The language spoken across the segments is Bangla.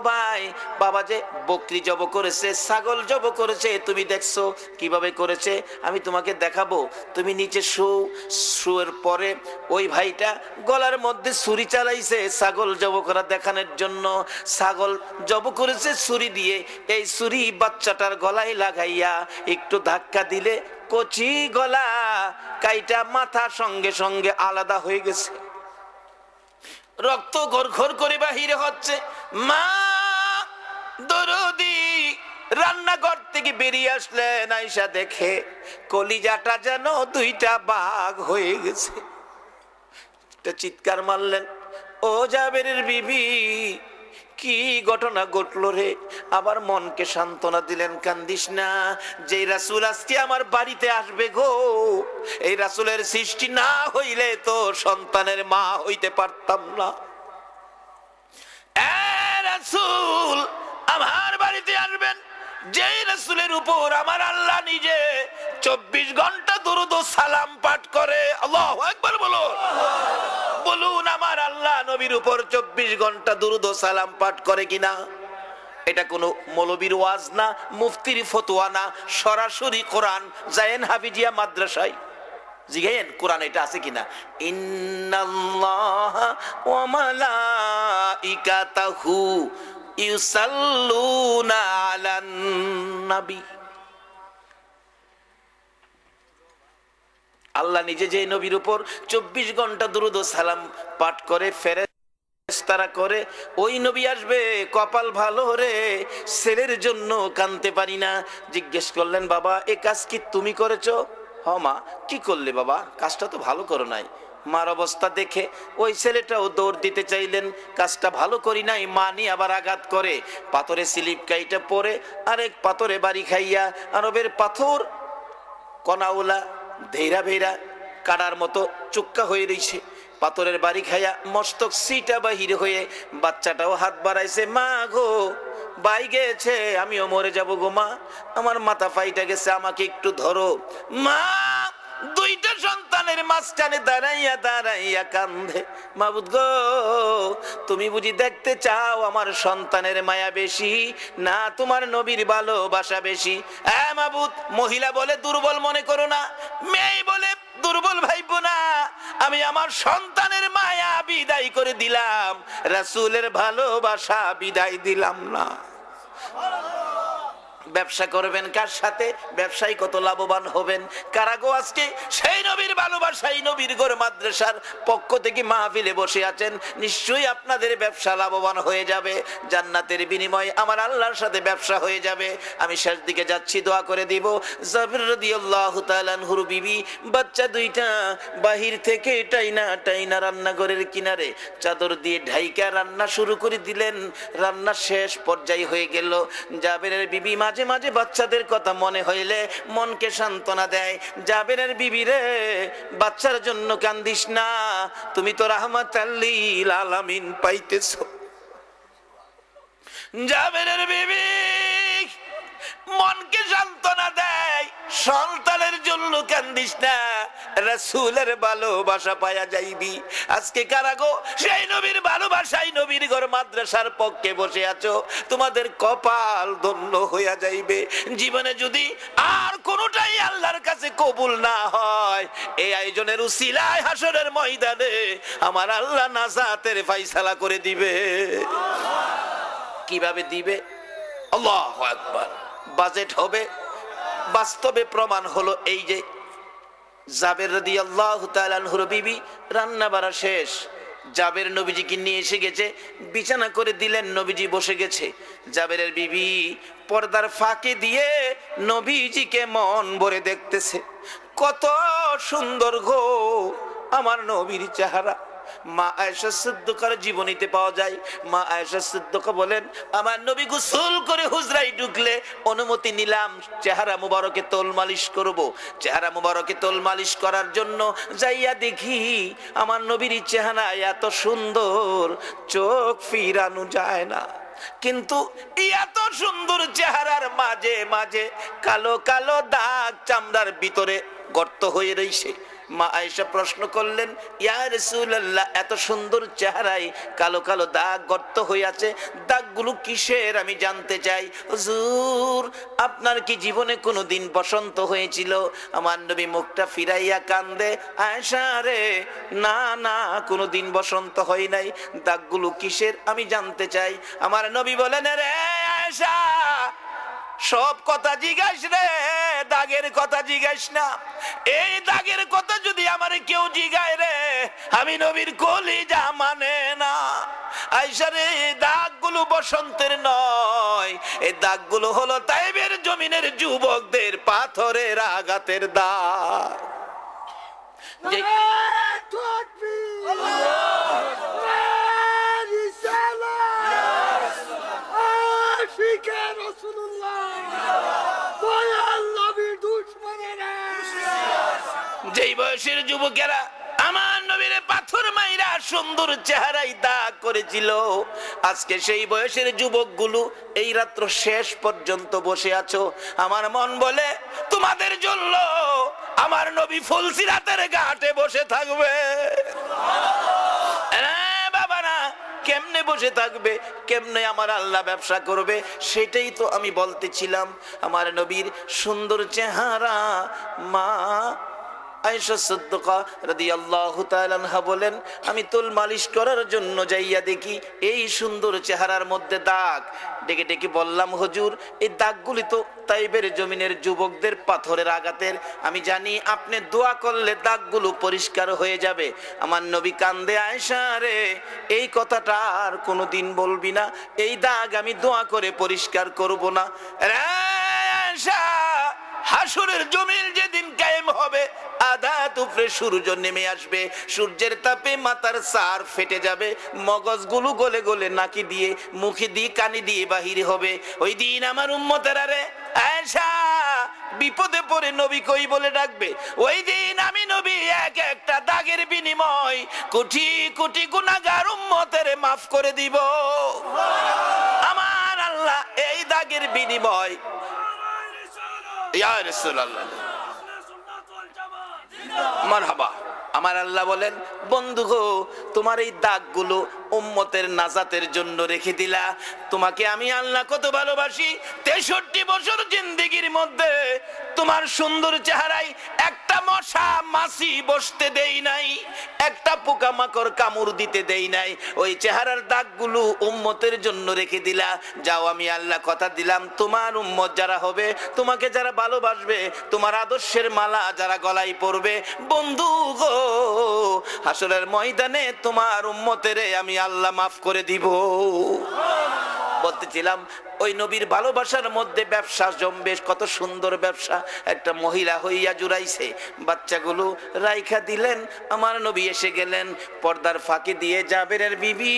ভাই, বাবা যে বকরি জব করেছে, ছাগল জব করেছে, তুমি দেখছো কিভাবে করেছে, আমি তোমাকে দেখাবো। তুমি নিচে শুয়ের পরে ওই ভাইটা গলার মধ্যে ছুরি চালাইছে ছাগল জব করা দেখানোর জন্য। ছাগল জব করেছে ছুরি দিয়ে, এই ছুরি বাচ্চাটার গলায় লাগাইয়া একটু ধাক্কা দিলে কচি গলা কাইটা মাথা সঙ্গে সঙ্গে আলাদা হয়ে গেছে, রক্ত ঘর করে বাহিরে হচ্ছে। মা দরদি রান্নাঘর থেকে বেরিয়ে আসলেন, আয়সা দেখে কলিজাটা যেন দুইটা ভাগ হয়ে গেছে। চিৎকার মারলেন, ও জাবেরের বিবি, কি ঘটনা ঘটলো রে? আবার মনকে সান্ত্বনা দিলেন, কান্দিস না, যে রাসূল আজকে আমার বাড়িতে আসবে গো, এই রাসূলের সৃষ্টি না হইলে তো সন্তানের মা হইতে পারতাম না। রাসূল আমার বাড়িতে আসবেন, যে রাসূলের উপর আমার আল্লাহ নিজে 24 ঘন্টা দরুদ ও সালাম পাঠ করে। আল্লাহু আকবার বলুন, বলুন আমার আল্লাহ নবীর উপর 24 ঘন্টা দরুদ ও সালাম পাঠ করে কিনা? এটা কোনো মৌলবীর ওয়াজ না, মুফতির ফতোয়া না, সরাসরি কোরআন। যায়েন হাফিজিয়া মাদ্রাসায় জিজ্ঞেন কোরআন এটা আছে কিনা। ইন্নাল্লাহা ওয়া মালাইকাতাহু ইউসাল্লুনা আলান নবী। আল্লাহ নিজে যে নবীর উপর 24 ঘন্টা দরুদ ও সালাম পাঠ করে, ফেরেশতারা করে, ওই নবী আসবে, কপাল ভালো রে, ছেলের জন্য কাঁদতে পারি না। জিজ্ঞেস করলেন, বাবা এ কাজ কি তুমি করেছো? হ মা। কি করলে বাবা? কাজটা তো ভালো করো নাই। মার অবস্থা দেখে ওই ছেলেটাও দৌড় দিতে চাইলেন, কাজটা ভালো করি নাই, মা নিয়ে আবার আঘাত করে, পাথরে স্লিপ কাইটা পরে আরেক পাথরে বাড়ি খাইয়া, আরবের পাথর কনাউলা ধেরা ভেরা কাটার মতো চুক্কা হয়ে রয়েছে, পাথরের বাড়ি খাইয়া মস্তক সিটা বাহির হয়ে বাচ্চাটাও হাত বাড়াইছে, মা গো বাই গেছে, আমিও মরে যাব গো মা, আমার মাথা ফাইটা গেছে, আমাকে একটু ধরো। মা দুইটা সন্তানের মাঝখানে দাঁড়াইয়া দাঁড়াইয়া কান্দে, মাবুদ গো তুমি বুঝি দেখতে চাও আমার সন্তানের মায়া বেশি না তোমার নবীর ভালোবাসা বেশি? হ্যাঁ মাবুদ, মহিলা বলে দুর্বল মনে করো না, মেয়ে বলে দুর্বল ভাইবো না, আমি আমার সন্তানের মায়া বিদায় করে দিলাম, রাসূলের ভালোবাসা বিদায় দিলাম না। ব্যবসা করবেন কার সাথে? ব্যবসায়ী কত লাভবান হবেন? কারাগো আজকে সেই নবীর ভালোবাসাই নবীর ঘর মাদ্রাসার পক্ষ থেকে মাহফিলে বসে আছেন, নিশ্চয়ই আপনাদের ব্যবসা লাভবান হয়ে যাবে, জান্নাতের বিনিময়ে আমার আল্লাহর সাথে ব্যবসা হয়ে যাবে। আমি শেষ দিকে যাচ্ছি, দোয়া করে দিব। জাবির রাদিয়াল্লাহু তাআলা আনহুর বিবি বাচ্চা দুইটা বাহির থেকে টাইনা টাইনা রান্নাঘরের কিনারে চাদর দিয়ে ঢাইকা রান্না শুরু করে দিলেন। রান্না শেষ পর্যায়ে হয়ে গেল। জাবেরের বিবি মাঝে মাঝে বাচ্চাদের কথা মনে হইলে মনকে সান্ত্বনা দেয়, জাবেরের বিবি রে বাচ্চার জন্য কান্দিস না, তুমি তো রাহমাতাল লিল আলামিন পাইতেছো। জাবেরের বিবি মনকে সান্ত্বনা দেয়, সন্তানের জন্য কান্দিস না, রাসূলের ভালোবাসা পায়া যাইবি। আজকে কারাগো সেই নবীর ভালোবাসাই নবীর ঘর মাদ্রাসার পক্ষে বসে আছো, তোমাদের কপাল ধন্য হইয়া যাইবে। জীবনে যদি আর কোনোটাই আল্লাহর কাছে কবুল না হয়, এই আয়োজনের উসিলায় হাসরের ময়দানে আমার আল্লাহ নাজাতের ফায়সালা করে দিবে। কিভাবে দিবে? আল্লাহু আকবার। বাজেট হবে। বাস্তবে প্রমাণ হলো এই যে জাবের রাদিয়াল্লাহু তাআলা আনহুর বিবি রান্না বাড়া শেষ, জাবের নবীজিকে নিয়ে এসে গেছে, বিছানা করে দিলেন, নবীজি বসে গেছে। জাবেরের বিবি পর্দার ফাঁকে দিয়ে নবীজিকে মন ভরে দেখতেছে, কত সুন্দর গো আমার নবীর চেহারা। মা আয়েশা সিদ্দিকার জীবনীতে পাওয়া যায়, মা আয়েশা সিদ্দিকা বলেন, আমার নবী গোসল করে হুজরায় ঢুকলে অনুমতি নিলাম চেহারা মুবারকে তোল মালিশ করব। চেহারা মুবারকে তোল মালিশ করার জন্য যাইয়া দেখি আমার নবীর চেহারা এত সুন্দর চোখ ফিরানো যায় না, কিন্তু এত সুন্দর চেহারার মাঝে মাঝে কালো কালো দাগ চামড়ার ভিতরে গর্ত হয়ে রয়েছে। মা আয়েশা প্রশ্ন করলেন, ইয়া রাসূলুল্লাহ, এত সুন্দর চেহারায় কালো কালো দাগ গর্ত হয়ে আছে, দাগগুলো কিসের আমি জানতে চাই। হুজুর, আপনার কি জীবনে কোনোদিন বসন্ত হয়েছিল? আমার নবী মুখটা ফিরাইয়া কান্দে, আয়েশা রে, না না, কোনোদিন বসন্ত হয় নাই, দাগগুলো কিসের আমি জানতে চাই। আমার নবী বলেন, রে আয়েশা, সব কথা জিজ্ঞাস রে, দাগের কথা জিজ্ঞাস না। এই দাগের কথা যদি আমার কেউ জিগায় রে, আমি নবীর কলিজা মানে না। আয়েশা রে, দাগগুলো বসন্তের নয়, এই দাগগুলো হলো তাইবের জমিনের যুবকদের পাথরের আঘাতের দাগ। যেই বয়সের যুবকেরা আমার নবীর পাথর মাইরা সুন্দর চেহারায় দাগ করেছিল, আজকে সেই বয়সের যুবকগুলো এই রাত্র শেষ পর্যন্ত বসে আছো। আমার মন বলে তোমাদের জন্য আমার নবী ফুলসিরাতের ঘাটে বসে থাকবে। বাবারা, কেমনে বসে থাকবে, কেমনে আমার আল্লাহ ব্যবসা করবে, সেটাই তো আমি বলতেছিলাম। আমার নবীর সুন্দর চেহারা মা আয়েশা সিদ্দিকা রাদিয়াল্লাহু তাআলা আনহা বলেন, আমি তুল মালিশ করার জন্য যাইয়া দেখি এই সুন্দর চেহারার মধ্যে দাগ। ডেকে ডেকে বললাম, হুজুর, এই দাগগুলি তো তাইবের জমিনের যুবকদের পাথরের আঘাতের, আমি জানি আপনি দোয়া করলে দাগগুলো পরিষ্কার হয়ে যাবে। আমার নবী কান্দে, আয়েশা রে, এই কথাটা আর কোনোদিন বলবি না, এই দাগ আমি দোয়া করে পরিষ্কার করব না। আয়েশা, হাসরের জমিন যেদিন কায়েম হবে, আধাত উপরে সূর্য নেমে আসবে, সূর্যের তাপে মাথার সার ফেটে যাবে, মগজগুলো গলে গলে নাকি দিয়ে, মুখে দিয়ে, কানে দিয়ে বাহির হবে। ওই দিন আমার উম্মতেরা রে, আয়েশা বিপদে পড়ে নবী কই বলে ডাকবে। ওই দিন আমি নবী এক একটা দাগের বিনিময় কোটি কোটি গুনাহগার উম্মতের মাফ করে দিব। আমার আল্লাহ এই দাগের বিনিময়, ইয়া রাসূলুল্লাহ, মারহাবা। আমার আল্লাহ বলেন, বন্ধু গো, তোমার এই দাগগুলো উম্মতের নাজাতের জন্য রেখে দিলা। তোমাকে আমি আল্লাহ কত ভালোবাসি। 63 বছর জিন্দেগির মধ্যে তোমার সুন্দর চেহারায় একটা মশা মাছি বসতে দেই নাই, একটা পোকামাকড় কামড় দিতে দেই নাই। ওই চেহারার দাগগুলো উম্মতের জন্য রেখে দিলা। যাও, আমি আল্লাহ কথা দিলাম, তোমার উম্মত যারা হবে, তোমাকে যারা ভালোবাসবে, তোমার আদর্শের মালা যারা গলায় পড়বে, বন্ধু গো, হাসরের ময়দানে তোমার উম্মতেরে আমি আল্লাহ মাফ করে দিব। বলতেছিলাম, ওই নবীর ভালোবাসার মধ্যে ব্যবসা জমবে, কত সুন্দর ব্যবসা। একটা মহিলা হইয়া জুড়াইছে, বাচ্চাগুলো রাইখা দিলেন, আমার নবী এসে গেলেন, পর্দার ফাঁকি দিয়ে জাবেরের বিবি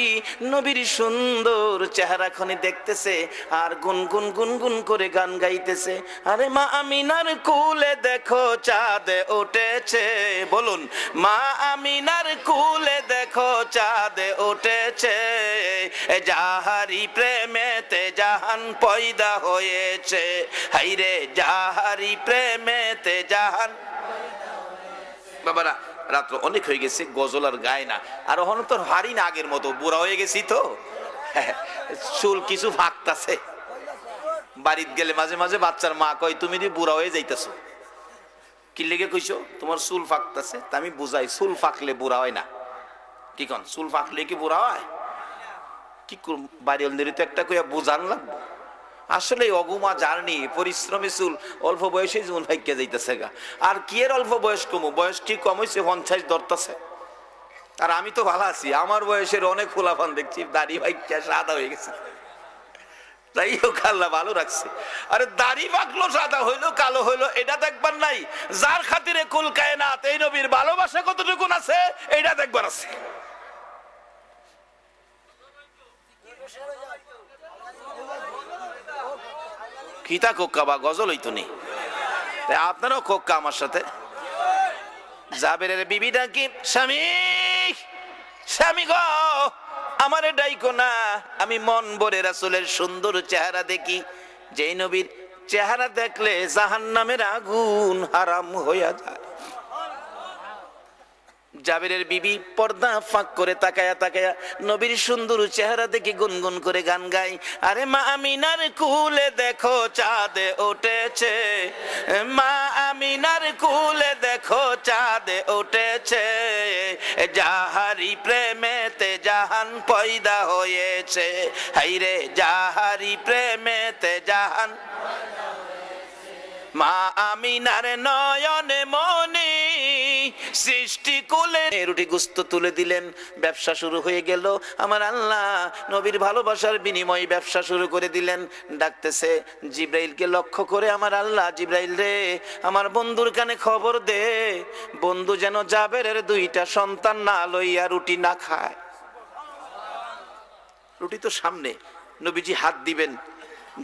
নবীর সুন্দর চেহারা খনি দেখতেছে আর গুনগুন গুনগুন করে গান গাইতেছে। আরে মা আমিনার কুলে দেখো চাঁদ উঠেছে, বলুন, মা আমিনার কুলে দেখো চাঁদ উঠেছে, যাহারি প্রেমেতে জাহান পয়দা হয়েছে, হাইরে যাহারি প্রেমেতে জাহান। বাবারা, রাত্র অনেক হয়ে গেছে, গজল আর গায় না, আর ওখানে তো হারি না আগের মতো, বুড়া হয়ে গেছি তো, চুল কিছু ফাঁকতাছে। বাড়িতে গেলে মাঝে মাঝে বাচ্চার মা কয়, তুমি দি বুড়া হয়ে যাইতেছো। কি লেগে কইছো? তোমার চুল ফাঁকতাছে। তা আমি বুঝাই, চুল ফাঁকলে বুড়া হয় না। কি কন, চুল ফাঁকলে কি বুড়া হয়? কি বাড়িওয়ালদের তো একটা কইয়া বুঝান লাগবো। আসলে অগুমা জার্নি, পরিশ্রমী চুল অল্প বয়সে জীবন ভাইকে যাইতেছে গা। আর কি এর অল্প বয়স কমো, বয়স কি কম হয়েছে, 50 ধরতেছে। আর আমি তো ভালো আছি, আমার বয়সের অনেক ফুলাফান দেখছি দাড়ি ভাইকে সাদা হয়ে গেছে। তাই হোক, আল্লাহ ভালো রাখছে। আরে দাড়ি পাকলো, সাদা হইলো, কালো হইলো, এটা দেখবার নাই। যার খাতিরে কুল কায়নাত, এই নবীর ভালোবাসা কতটুকুন আছে, এইটা দেখবার আছে। কিতা কোক্কা বা গজল হইতো নি, আপনারও কোক্কা আমার সাথে। জাবেরের বিবিটা কি, স্বামী স্বামী গো, আমারে ডাইকো না, আমি মন ভরে রাসূলের সুন্দর চেহারা দেখি। যেই নবীর চেহারা দেখলে জাহান্নামের আগুন হারাম হইয়া যায়। জাবেরের বিবি পর্দা ফাঁক করে তাকায়া তাকায়া নবীর সুন্দর চেহারা দেখে গুনগুন করে গান গায়, আরে মা আমিনার কুলে দেখো চাঁদ উঠেছে, মা আমিনার কুলে দেখো চাঁদ উঠেছে, যাহারি প্রেমেতে জাহান পয়দা হয়েছে, হাইরে যাহারি প্রেমেতে জাহান। মা আমিনার নয়নে মনি সৃষ্টি কুলে রুটি গুস্ত তুলে দিলেন, ব্যবসা শুরু হয়ে গেল। আমার আল্লাহ নবীর ভালোবাসার বিনিময়ে ব্যবসা শুরু করে দিলেন। ডাকতেছে জিব্রাইলকে লক্ষ্য করে, আমার আল্লাহ জিব্রাইল রে, আমার বন্ধুর কানে খবর দে, বন্ধু যেন জাবেরের 2টা সন্তান না লইয়া রুটি না খায়। রুটি তো সামনে, নবীজি হাত দিবেন,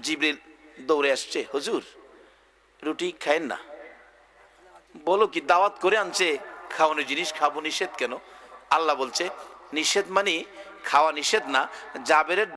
জিব্রাইল দৌড়ে আসছে, হুজুর রুটি খায়েন না। বলো কি, দাওয়াত করে আনছে, খাওয়ানোর জিনিস খাবো, নিষেধ কেন? আল্লাহ বলছে নিষেধ মানে খাওয়া নিষেধ না, জাবেরের